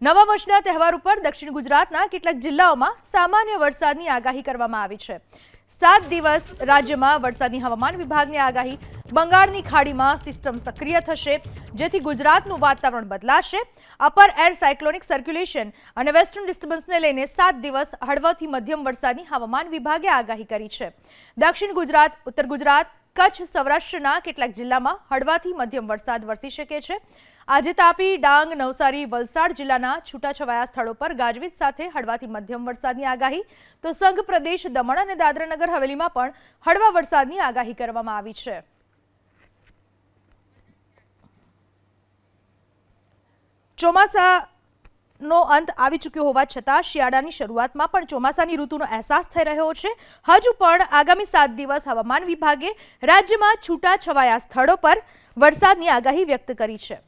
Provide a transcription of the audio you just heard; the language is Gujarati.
નવા વર્ષના તહેવાર ઉપર દક્ષિણ ગુજરાતના કેટલાક જિલ્લાઓમાં સામાન્ય વરસાદની આગાહી કરવામાં આવી છે। 7 દિવસ રાજ્યમાં વરસાદની હવામાન વિભાગની આગાહી। બંગાળની ખાડીમાં સિસ્ટમ સક્રિય થશે, જેથી ગુજરાતનું વાતાવરણ બદલાશે। અપર એર સાયક્લોનિક સર્ક્યુલેશન અને વેસ્ટર્ન ડિસ્ટર્બન્સને લઈને 7 દિવસ હળવાથી મધ્યમ વરસાદની હવામાન વિભાગે આગાહી કરી છે। દક્ષિણ ગુજરાત, ઉત્તર ગુજરાત, કચ્છ, સૌરાષ્ટ્રના કેટલાક જિલ્લામાં હળવાથી મધ્યમ વરસાદ વરસી શકે છે। આજે તાપી, ડાંગ, નવસારી, વલસાડ જિલ્લાના છૂટાછવાયા સ્થળો પર ગાજવીજ સાથે હળવાથી મધ્યમ વરસાદની આગાહી, તો સંઘ પ્રદેશ દમણ અને દાદરા નગર હવેલીમાં પણ હળવા વરસાદની આગાહી કરવામાં આવી છે। ચોમાસાનો અંત આવી ચૂક્યો હોવા છતાં શિયાળાની શરૂઆતમાં પણ ચોમાસાની ઋતુનો અહેસાસ થઈ રહ્યો છે। હજુ પણ આગામી 7 દિવસ હવામાન વિભાગે રાજ્યમાં છૂટાછવાયા સ્થળો પર વરસાદની આગાહી વ્યક્ત કરી છે।